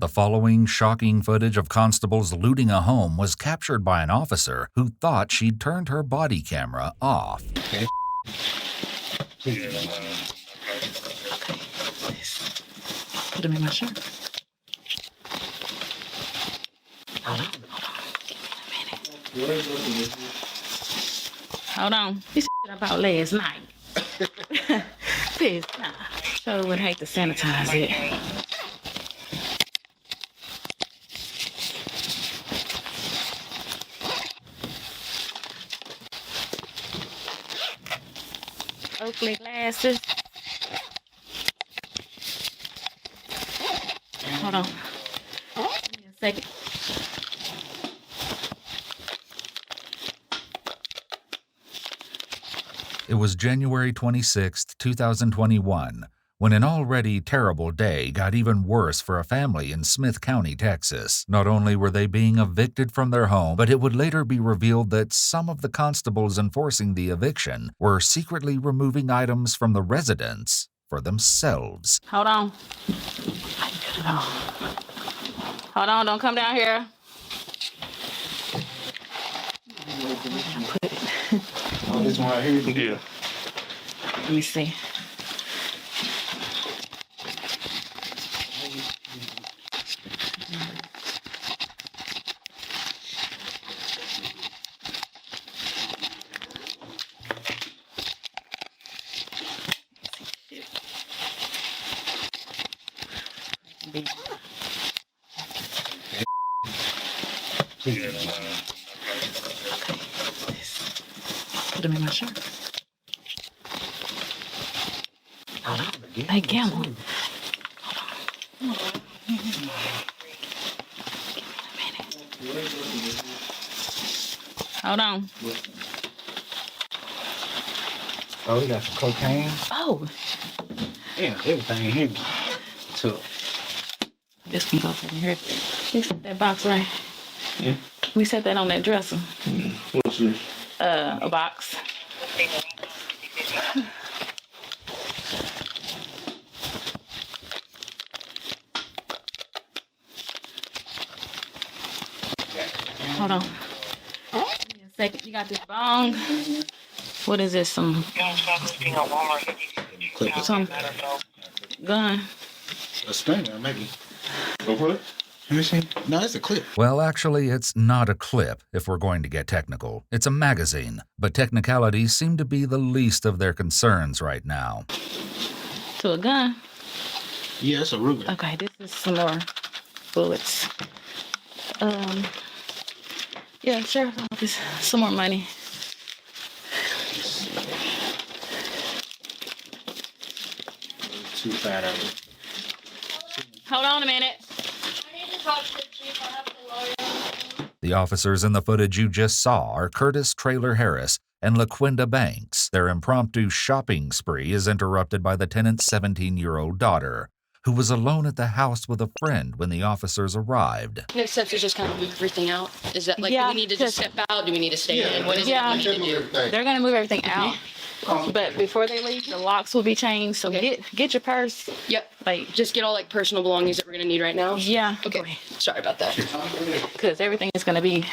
The following shocking footage of constables looting a home was captured by an officer who thought she'd turned her body camera off. Okay. Put him in my shirt. Hold on. Give me a minute. Hold on. This shit about last night. Piss. Nah. Sure would hate to sanitize it. Oakley glasses. Hold on. Give me a second. It was January 26, 2021, when an already terrible day got even worse for a family in Smith County, Texas. Not only were they being evicted from their home, but it would later be revealed that some of the constables enforcing the eviction were secretly removing items from the residence for themselves. Hold on. Hold on, don't come down here. Oh, this one right here? Yeah. Let me see. Put him in my shirt. Hold on. Hey, Gamble. Hold on. Give me a minute. Hold on. Oh, we got some cocaine. Oh, Yeah, everything here. So, this can go in here. You set that box right. yeah. We set that on that dresser. What's this? A box. Hold on. Give me a second. You got this bong. What is this? Some gun. A stinger, maybe. Go for it. Let me see. No, it's a clip. Well, actually, it's not a clip, if we're going to get technical. It's a magazine, but technicalities seem to be the least of their concerns right now. To a gun. Yeah, it's a Ruger. Okay, this is some more bullets. Yeah, sheriff's office. Some more money. Too fat of it. Hold on a minute. The officers in the footage you just saw are Curtis Traylor Harris and LaQuinda Banks. Their impromptu shopping spree is interrupted by the tenant's 17-year-old daughter, who was alone at the house with a friend when the officers arrived. Next steps is just kind of move everything out. Is that like, Yeah, do we need to just step out? Do we need to stay in? What is it we need to do? They're gonna move everything out. But before they leave, the locks will be changed. So get your purse. Yep. Like, Just get all like personal belongings that we're gonna need right now. yeah. Okay. Sorry about that. Because everything is gonna be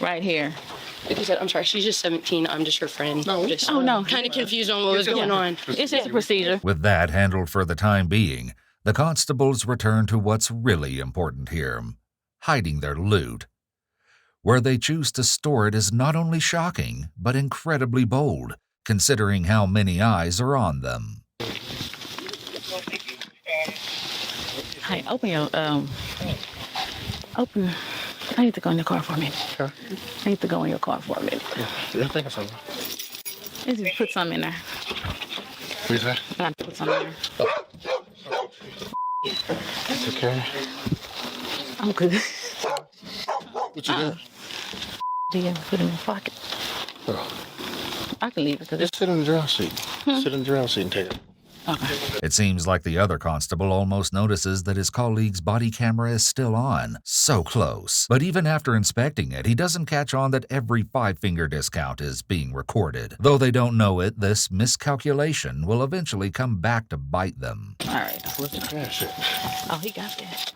right here. Like you said, I'm sorry. She's just 17. I'm just her friend. No. Just, Oh, no. Kind of confused on what was going on. It's just a procedure. With that handled for the time being, the constables return to what's really important here: hiding their loot. Where they choose to store it is not only shocking, but incredibly bold, considering how many eyes are on them. Hey, open your, open. I need to go in the car for a minute. Sure. I need to go in your car for a minute. I think it's over. Let's just put some in there. What is that? I got to put some in there. It's okay. I'm good. What you doing? Do you ever put it in your pocket? Oh. I can leave it because Just sit in the driver's seat. Sit in the driver's seat and take it. okay. It seems like the other constable almost notices that his colleague's body camera is still on. So close. But even after inspecting it, he doesn't catch on that every 5-finger discount is being recorded. Though they don't know it, this miscalculation will eventually come back to bite them. All right. Where's the cash at? Oh, he got that.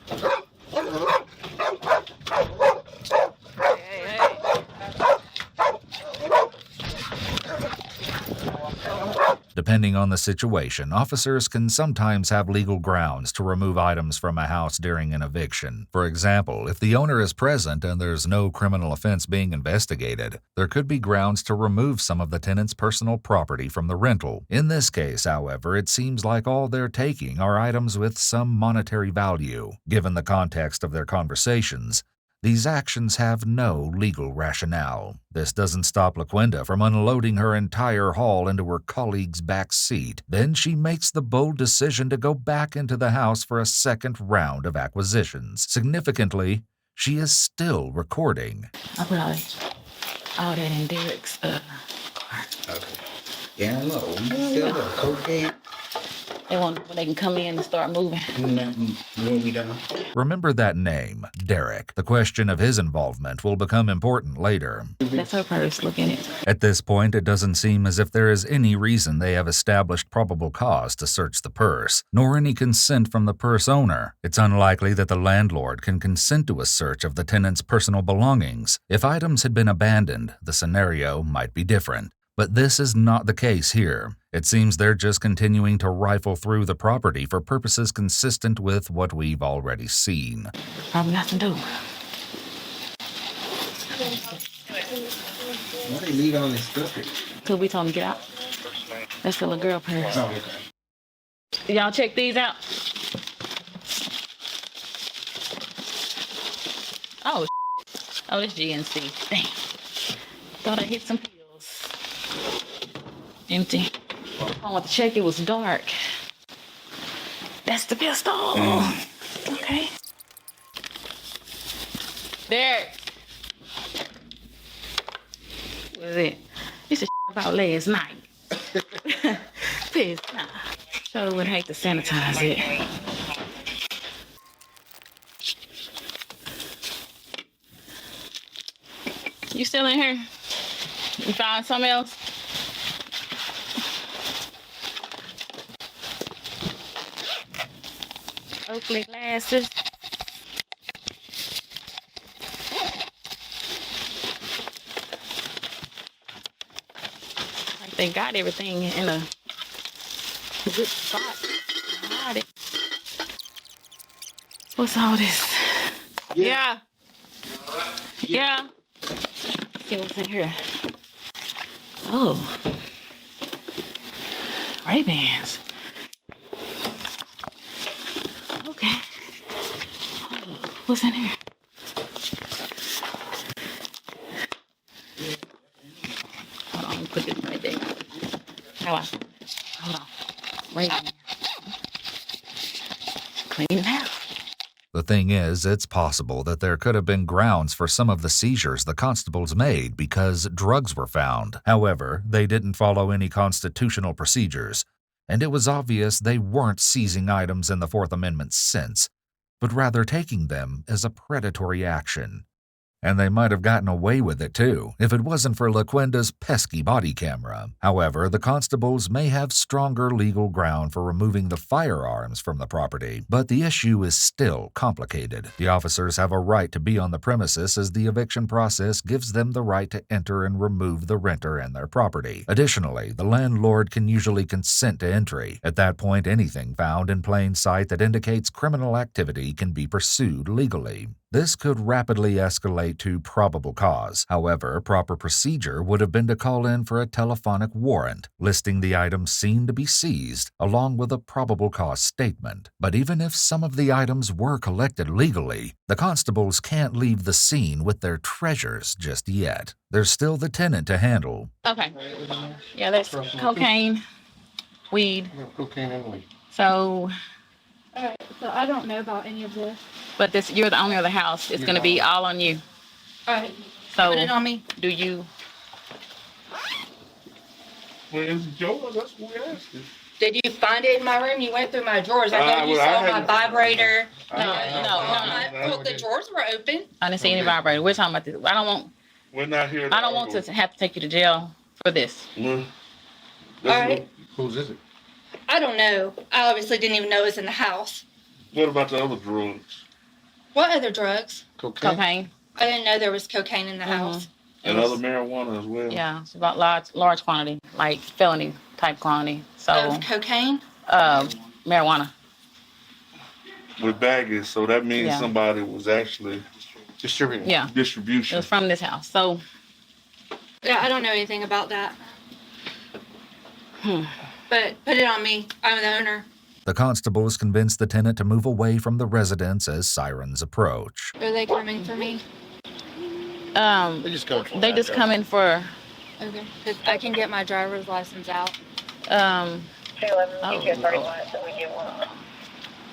Depending on the situation, officers can sometimes have legal grounds to remove items from a house during an eviction. For example, if the owner is present and there's no criminal offense being investigated, there could be grounds to remove some of the tenant's personal property from the rental. In this case, however, it seems like all they're taking are items with some monetary value. Given the context of their conversations, these actions have no legal rationale. This doesn't stop LaQuinda from unloading her entire haul into her colleague's back seat. Then she makes the bold decision to go back into the house for a second round of acquisitions. Significantly, she is still recording. I put all that in Derek's car. Okay. Yeah, look, we still got cocaine. They can come in and start moving. When we done. Remember that name, Derek. The question of his involvement will become important later. That's her purse. Look in it. At this point, it doesn't seem as if there is any reason they have established probable cause to search the purse, nor any consent from the purse owner. It's unlikely that the landlord can consent to a search of the tenant's personal belongings. If items had been abandoned, the scenario might be different. But this is not the case here. It seems they're just continuing to rifle through the property for purposes consistent with what we've already seen. Probably nothing to do. Why they leave all this stuff here? Till we told him to get out. That's the little girl purse. Oh, okay. Y'all check these out. Oh, it's GNC. Damn. Thought I hit some pills. Empty. I want to check. It was dark. That's the pistol. Okay. There. What is it? It's a about last night. Piss. Nah. Sure would hate to sanitize it. You still in here? You found something else? Oakley glasses. Like they got everything in a good spot. Got it. What's all this? Yeah. Yeah. See what's in here. Oh. Ray-Bans. Okay. What's in here? Hold on, let me put this right there. Hold on. Ray-Bans. Clean it out. The thing is, it's possible that there could have been grounds for some of the seizures the constables made because drugs were found. However, they didn't follow any constitutional procedures, and it was obvious they weren't seizing items in the Fourth Amendment sense, but rather taking them as a predatory action. And they might have gotten away with it too, if it wasn't for LaQuinda's pesky body camera. However, the constables may have stronger legal ground for removing the firearms from the property, but the issue is still complicated. The officers have a right to be on the premises as the eviction process gives them the right to enter and remove the renter and their property. Additionally, the landlord can usually consent to entry. At that point, anything found in plain sight that indicates criminal activity can be pursued legally. This could rapidly escalate to probable cause. However, proper procedure would have been to call in for a telephonic warrant, listing the items seen to be seized, along with a probable cause statement. But even if some of the items were collected legally, the constables can't leave the scene with their treasures just yet. There's still the tenant to handle. Okay. Yeah, that's cocaine, weed. Cocaine and weed. So, All right, so I don't know about any of this. but this, you're the owner of the house. It's going to be all on you. All right, So, put it on me. do you? Well, it's Joe. That's what we asked you. Did you find it in my room? You went through my drawers. I know you well, I saw my hadn't- vibrator. No. Well, the drawers were open. I didn't see any vibrator. We're talking about this. I We're not here. don't want to have to take you to jail for this. All right. Whose is it? I don't know. I obviously didn't even know it was in the house. What about the other drugs? What other drugs? Cocaine. I didn't know there was cocaine in the house. And other marijuana as well. Yeah, it's about large quantity. like felony type quantity. So, Of cocaine? marijuana. With baggage, so that means Yeah. somebody was actually distributing. Yeah. It Distribution. was from this house. So, Yeah, I don't know anything about that. But put it on me. I'm the owner. The constables convinced the tenant to move away from the residence as sirens approach. Are they coming for me? They just come. they just come in for, Okay. 'Cause I can get my driver's license out. oh, Lord.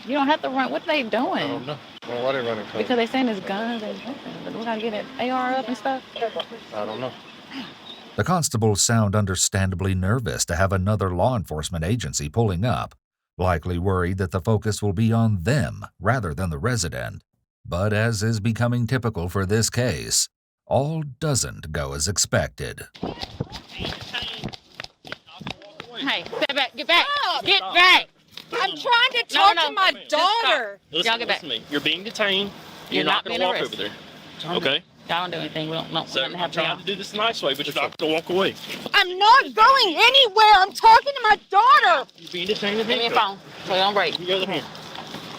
You don't have to run. What are they doing? I don't know. Well, why they running? Because they saying it's guns and but we gotta get an AR up and stuff. I don't know. The constables sound understandably nervous to have another law enforcement agency pulling up, likely worried that the focus will be on them rather than the resident. But as is becoming typical for this case, all doesn't go as expected. Hey, step back, get back, get back. I'm trying to talk to my daughter. Y'all Listen, get back. listen to me. You're being detained. You're not going being to walk arrested. over there. Okay? Y'all don't do anything. We don't So nothing I'm happen to trying y'all. to do this the nice way, but you're not going to walk away. I'm not going anywhere. I'm talking to my daughter. You're being detained in Give me your handcuffs. phone so you don't break. Give me your other hand.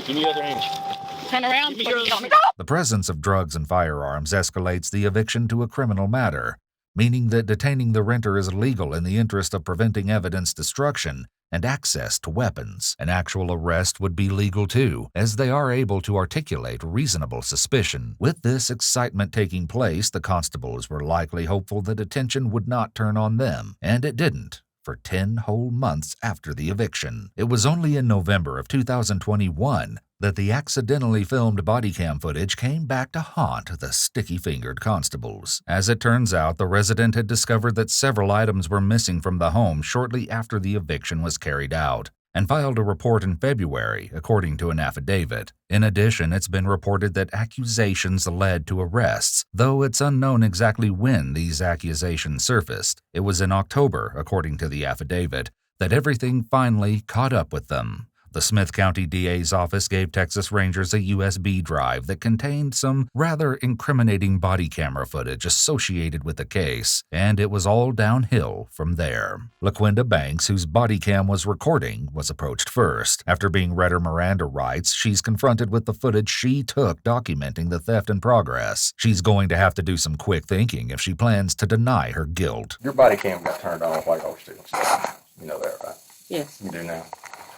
Give me your other hand. Turn around. Give me before your you other get on me. The presence of drugs and firearms escalates the eviction to a criminal matter, meaning that detaining the renter is legal in the interest of preventing evidence destruction and access to weapons. An actual arrest would be legal too, as they are able to articulate reasonable suspicion. With this excitement taking place, the constables were likely hopeful that attention would not turn on them, and it didn't. For 10 whole months after the eviction. It was only in November of 2021 that the accidentally filmed bodycam footage came back to haunt the sticky-fingered constables. As it turns out, the resident had discovered that several items were missing from the home shortly after the eviction was carried out, and filed a report in February, according to an affidavit. In addition, it's been reported that accusations led to arrests, though it's unknown exactly when these accusations surfaced. It was in October, according to the affidavit, that everything finally caught up with them. The Smith County DA's office gave Texas Rangers a USB drive that contained some rather incriminating body camera footage associated with the case, and it was all downhill from there. LaQuinda Banks, whose body cam was recording, was approached first. After being read her Miranda rights, she's confronted with the footage she took documenting the theft in progress. She's going to have to do some quick thinking if she plans to deny her guilt. Your body cam got turned on while y'all were stealing stuff. You know that, right? Yes. You do now.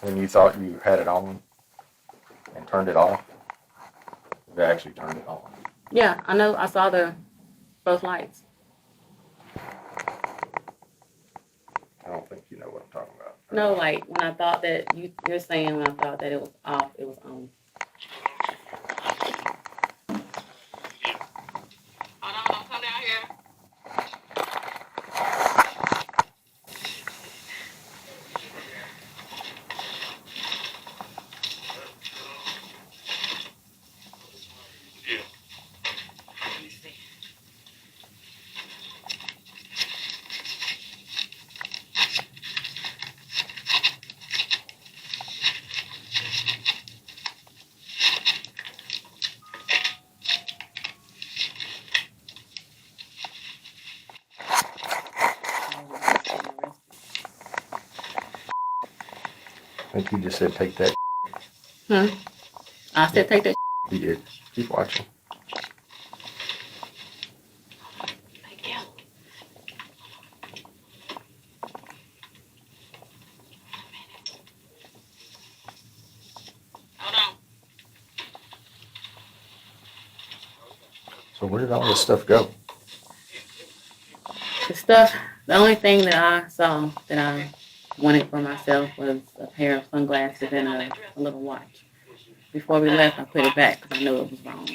When you thought you had it on and turned it off, you actually turned it on. Yeah, I know. I saw both lights. I don't think you know what I'm talking about. No, like when I thought that you're saying when I thought that it was off, it was on. Hold on, don't come down here. I think you just said take that. I said take that. You did. Keep watching. Thank you. Hold on. So where did all this stuff go? The only thing that I saw that I wanted for myself was a pair of sunglasses and a little watch. Before we left, I put it back because I knew it was wrong.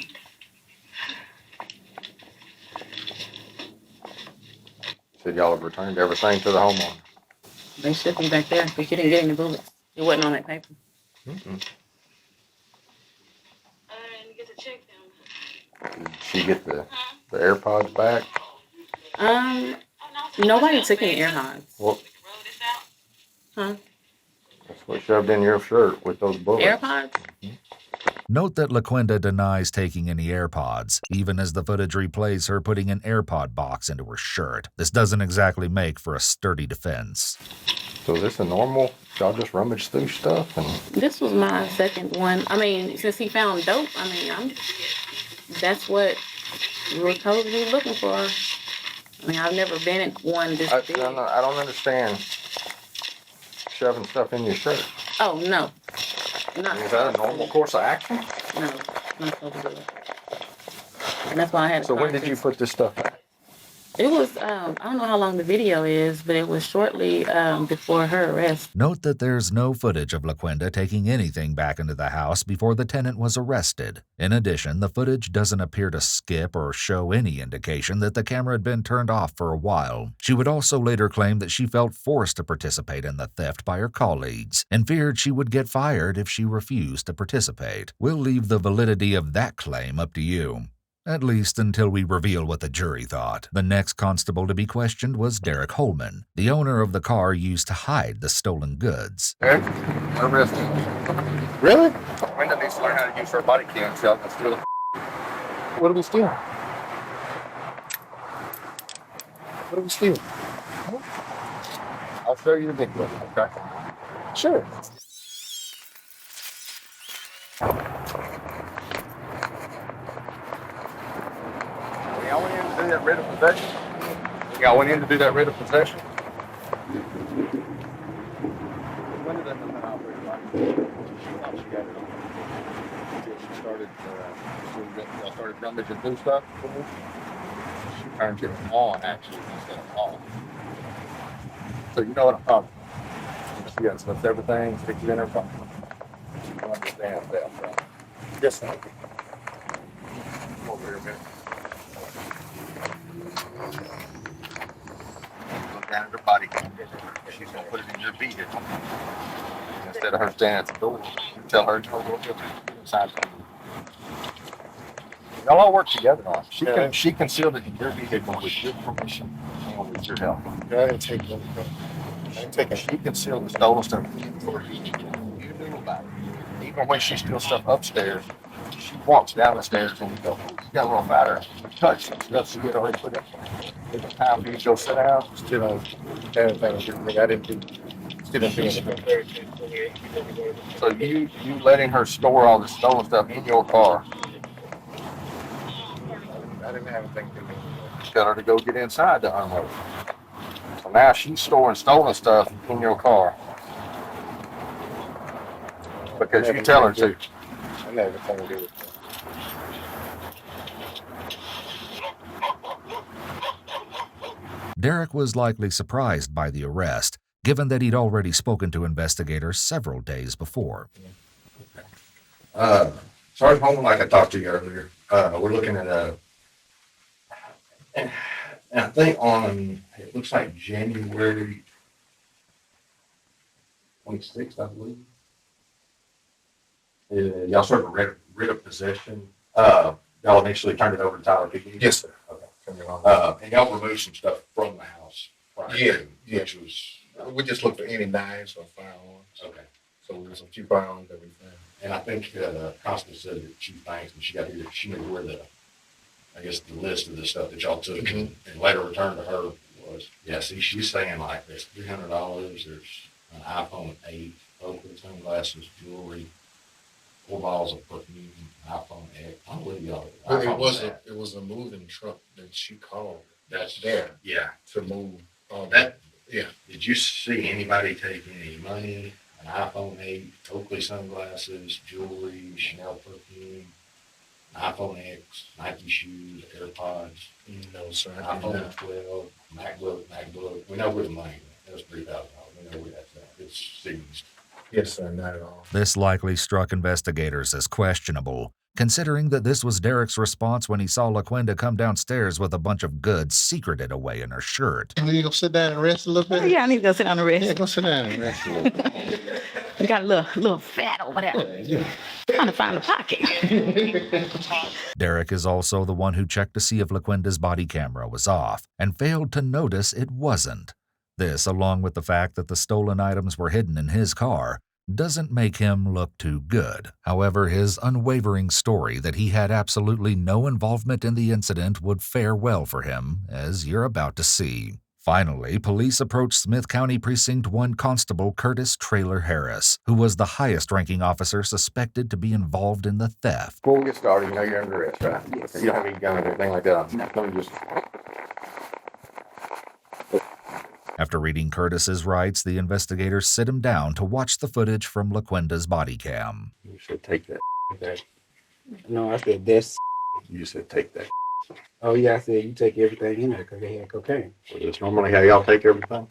Said y'all have returned everything to the homeowner. They should be back there because you didn't get any bullets. It wasn't on that paper. Mm-mm. I didn't get to check them. Did she get the AirPods back? Nobody took any AirPods. Well, Huh? that's what shoved in your shirt with those bullets. AirPods? Mhm. Note that LaQuinda denies taking any AirPods, even as the footage replays her putting an AirPod box into her shirt. This doesn't exactly make for a sturdy defense. So is this a normal? Y'all just rummage through stuff and This was my second one. I mean, since he found dope, that's what we were told to be looking for. I mean, I've never been in one this big. I don't understand shoving stuff in your shirt. Oh, no. Is that a normal course of action? No, not supposed to do it. And that's why I had to So when did you put this stuff back? It was, I don't know how long the video is, but it was shortly before her arrest. Note that there's no footage of LaQuinda taking anything back into the house before the tenant was arrested. In addition, the footage doesn't appear to skip or show any indication that the camera had been turned off for a while. She would also later claim that she felt forced to participate in the theft by her colleagues and feared she would get fired if she refused to participate. We'll leave the validity of that claim up to you. At least until we reveal what the jury thought. The next constable to be questioned was Derek Holman, the owner of the car used to hide the stolen goods. Derek, arrested. Really? Linda needs to learn how to use her Bodycam so I can steal. What are we stealing? What are we stealing? I'll show you the video, okay? Sure. Y'all went in to do that writ of possession? Y'all went in to do that writ of possession? When did that come out? She thought she got it on. She started rummaging through stuff. She turned it on, actually, instead of off. So you know what I'm talking about. She unslips everything, sticks it in her pocket. She understands that, right? Yes, sir. Come over here a minute. Go down to her body. She's gonna put it in your vehicle. Instead of her standing at the door, you tell her to go inside. Y'all all work together on it. She concealed it in your vehicle with your permission and with your help. Go ahead and take them. She concealed the stolen stuff before you knew about it. Even when she steals stuff upstairs, she walks down the stairs and you go, you got a little fatter. Touch some stuff she had already put in. It's time for you to go sit down. Still don't have anything. I didn't do. Still didn't do anything. So you letting her store all the stolen stuff in your car. I didn't have anything to do. Tell her to go get inside to unload. So now she's storing stolen stuff in your car. Because you tell her to. I didn't have anything to do with it. Derek was likely surprised by the arrest, given that he'd already spoken to investigators several days before. Sergeant Holman, like I talked to you earlier, we're looking at and I think on, it looks like January 26th, I believe. Y'all sort of writ of possession. Y'all initially turned it over to Tyler Pickett? Yes, sir. Okay. Okay. And y'all removed some stuff from the house. Yeah. Which was, We just looked for any knives or firearms. okay. So there's a few firearms that we found. And I think Constance said that she thinks when she got here, she knew where the list of the stuff that y'all took and later returned to her was. Yeah, see, she's saying like there's $300, there's an iPhone 8, Oakley sunglasses, jewelry, 4 bottles of perfume, iPhone X. I don't believe y'all. But it was a moving truck that she called. That's there. Yeah. To move all That. Yeah. Did you see anybody take any money? An iPhone 8, Oakley sunglasses, jewelry, Chanel perfume, iPhone X, Nike shoes, AirPods. No, sir. iPhone 12, MacBook. We know where the money went. That was $3,000. We know where that's at. It's seized. Yes, sir. Not at all. This likely struck investigators as questionable, considering that this was Derek's response when he saw LaQuinda come downstairs with a bunch of goods secreted away in her shirt. You need to go sit down and rest a little bit? Yeah, I need to go sit down and rest. Yeah, go sit down and rest a little bit. We got a little fat over there. Yeah. Trying to find a pocket. Derek is also the one who checked to see if LaQuinda's body camera was off and failed to notice it wasn't. This, along with the fact that the stolen items were hidden in his car, doesn't make him look too good. However, his unwavering story that he had absolutely no involvement in the incident would fare well for him, as you're about to see. Finally, police approached Smith County Precinct 1 Constable Curtis Traylor Harris, who was the highest-ranking officer suspected to be involved in the theft. Before we get started, you know you're under arrest, right? Yes. You don't have any gun or anything like that? No. Let me just... After reading Curtis's rights, the investigators sit him down to watch the footage from LaQuinda's body cam. You should take that. Okay. No, I said this. You said take that. Oh yeah, I said you take everything in there because they had cocaine. Well, that's normally how y'all take everything.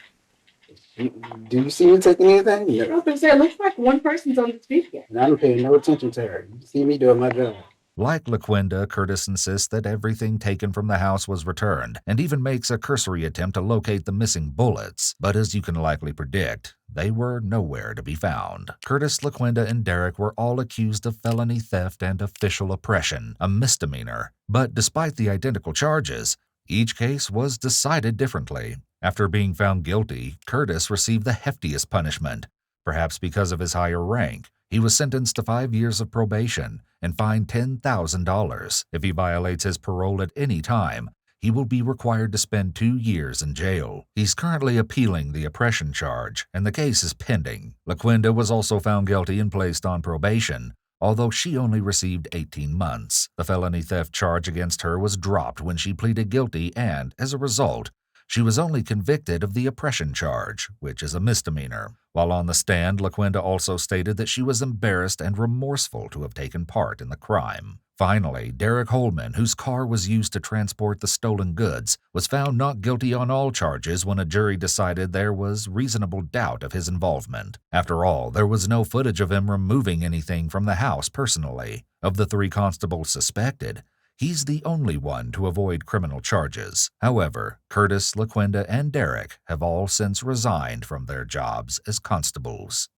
Do you see me taking anything? I No. was gonna say, it looks like one person's on the speaker. And I'm paying no attention to her. You see me doing my job. Like LaQuinda, Curtis insists that everything taken from the house was returned and even makes a cursory attempt to locate the missing bullets. But as you can likely predict, they were nowhere to be found. Curtis, LaQuinda, and Derek were all accused of felony theft and official oppression, a misdemeanor. But despite the identical charges, each case was decided differently. After being found guilty, Curtis received the heftiest punishment. Perhaps because of his higher rank, he was sentenced to 5 years of probation and fined $10,000. If he violates his parole at any time, he will be required to spend 2 years in jail. He's currently appealing the oppression charge, and the case is pending. LaQuinda was also found guilty and placed on probation, although she only received 18 months. The felony theft charge against her was dropped when she pleaded guilty, and, as a result, she was only convicted of the oppression charge, which is a misdemeanor. While on the stand, LaQuinda also stated that she was embarrassed and remorseful to have taken part in the crime. Finally, Derek Holman, whose car was used to transport the stolen goods, was found not guilty on all charges when a jury decided there was reasonable doubt of his involvement. After all, there was no footage of him removing anything from the house personally. Of the 3 constables suspected, he's the only one to avoid criminal charges. However, Curtis, LaQuinda, and Derek have all since resigned from their jobs as constables.